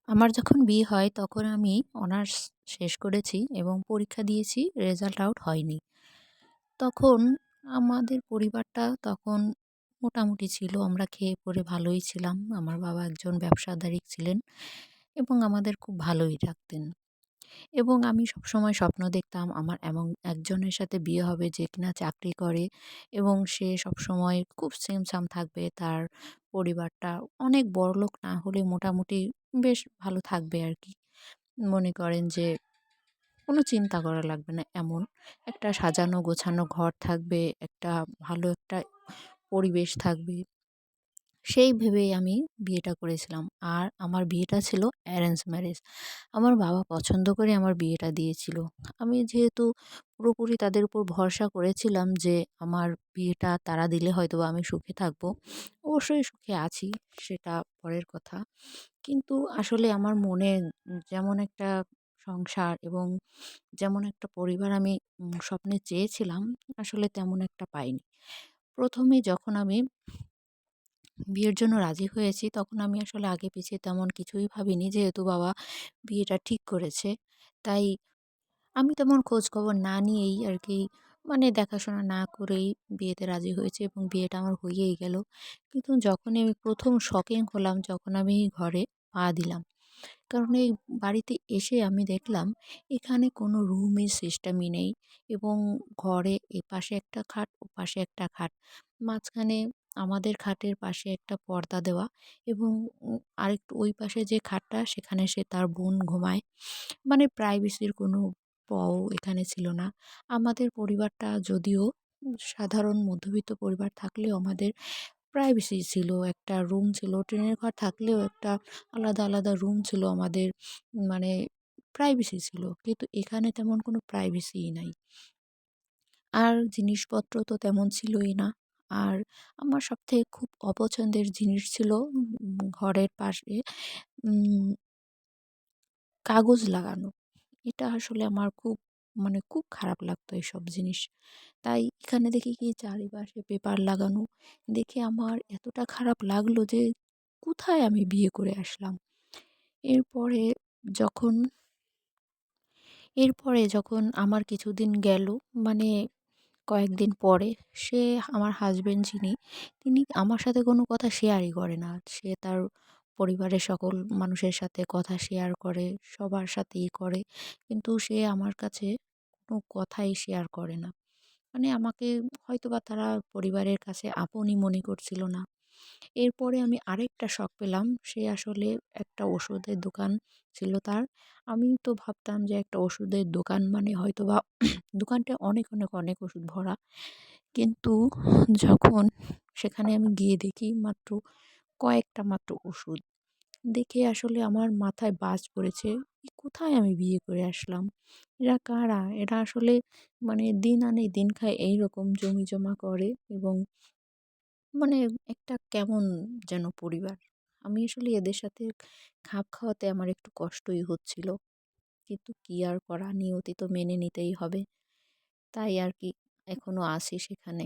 আমার যখন বিয়ে হয় তখন আমি অনার্স শেষ করেছি এবং পরীক্ষা দিয়েছি, রেজাল্ট আউট হয়নি। তখন আমাদের পরিবারটা তখন মোটামুটি ছিল। আমরা খেয়ে পরে ভালোই ছিলাম। আমার বাবা একজন ব্যবসাদারি ছিলেন এবং আমাদের খুব ভালোই রাখতেন। এবং আমি সবসময় স্বপ্ন দেখতাম আমার এমন একজনের সাথে বিয়ে হবে যে কিনা চাকরি করে এবং সে সবসময় খুব সেমসাম থাকবে। তার পরিবারটা অনেক বড়লোক না হলে মোটামুটি বেশ ভালো থাকবে আরকি। মনে করেন যে কোনো চিন্তা করা লাগবে না এমন। একটা সাজানো গোছানো ঘর থাকবে, একটা ভালো একটা পরিবেশ থাকবে। সেই ভেবেই আমি বিয়েটা করেছিলাম। আর আমার বিয়েটা ছিল অ্যারেঞ্জ ম্যারেজ। আমার বাবা পছন্দ করে আমার বিয়েটা দিয়েছিল। আমি যেহেতু পুরোপুরি তাদের উপর ভরসা করেছিলাম যে আমার বিয়েটা তারা দিলে হয়তোবা আমি সুখে থাকবো। অবশ্যই সুখে আছি, সেটা পরের কথা। কিন্তু আসলে আমার মনে যেমন একটা সংসার এবং যেমন একটা পরিবার আমি স্বপ্নে চেয়েছিলাম, আসলে তেমন একটা পাইনি। ১ম এই যখন আমি বিয়ের জন্য রাজি হয়েছি, তখন আমি আসলে আগে পিছে তেমন কিছুই ভাবিনি। যেহেতু বাবা বিয়েটা ঠিক করেছে, তাই আমি তেমন খোঁজখবর না নিয়েই আরকি, মানে দেখাশোনা না করেই বিয়েতে রাজি হয়েছি এবং বিয়েটা আমার হয়েই গেল। কিন্তু যখনই আমি ১ম শকিং হলাম যখন আমি ঘরে পা দিলাম। কারণ এই বাড়িতে এসে আমি দেখলাম এখানে কোনো রুমের সিস্টেমই নেই এবং ঘরে এপাশে একটা খাট, ওপাশে একটা খাট। মাঝখানে আমাদের খাটের পাশে একটা পর্দা দেওয়া এবং আরেকটু ওই পাশে যে খাটটা সেখানে সে তার বোন ঘুমায়। মানে প্রাইভেসির কোনো পও এখানে ছিল না। আমাদের পরিবারটা যদিও সাধারণ মধ্যবিত্ত পরিবার থাকলেও আমাদের প্রাইভেসি ছিল। একটা রুম ছিল। টিনের ঘর থাকলেও একটা আলাদা, আলাদা রুম ছিল আমাদের। মানে প্রাইভেসি ছিল। কিন্তু এখানে তেমন কোনো প্রাইভেসিই নাই। আর জিনিসপত্র তো তেমন ছিলই না। আর আমার সবথেকে খুব অপছন্দের জিনিস ছিল ঘরের পাশে উম কাগজ লাগানো। এটা আসলে আমার খুব, মানে খুব খারাপ লাগতো এসব জিনিস। তাই এখানে দেখি কি চারিপাশে পেপার লাগানো। দেখে আমার এতটা খারাপ লাগলো যে কোথায় আমি বিয়ে করে আসলাম। এরপরে যখন যখন আমার কিছুদিন গেল, মানে কয়েকদিন পরে সে আমার হাসব্যান্ড যিনি, তিনি আমার সাথে কোনো কথা শেয়ারই করে না। সে তার পরিবারের সকল মানুষের সাথে কথা শেয়ার করে, সবার সাথেই করে। কিন্তু সে আমার কাছে কোনো কথাই শেয়ার করে না। মানে আমাকে হয়তোবা তারা পরিবারের কাছে আপনই মনে করছিল না। এরপরে আমি আরেকটা শক পেলাম। সে আসলে একটা ওষুধের দোকান ছিল তার। আমি তো ভাবতাম যে একটা ওষুধের দোকান মানে হয়তোবা দোকানটায় অনেক, অনেক, অনেক ওষুধ ভরা। কিন্তু যখন সেখানে আমি গিয়ে দেখি মাত্র কয়েকটা মাত্র ওষুধ। দেখে আসলে আমার মাথায় বাজ পড়েছে। কোথায় আমি বিয়ে করে আসলাম? এরা কারা? এরা আসলে মানে দিন আনে দিন খায় এইরকম জমিজমা করে এবং মানে একটা কেমন যেন পরিবার। আমি আসলে এদের সাথে খাপ খাওয়াতে আমার একটু কষ্টই হচ্ছিল। কিন্তু কি আর করা, নিয়তি তো মেনে নিতেই হবে। তাই আর কি এখনো আছি সেখানে।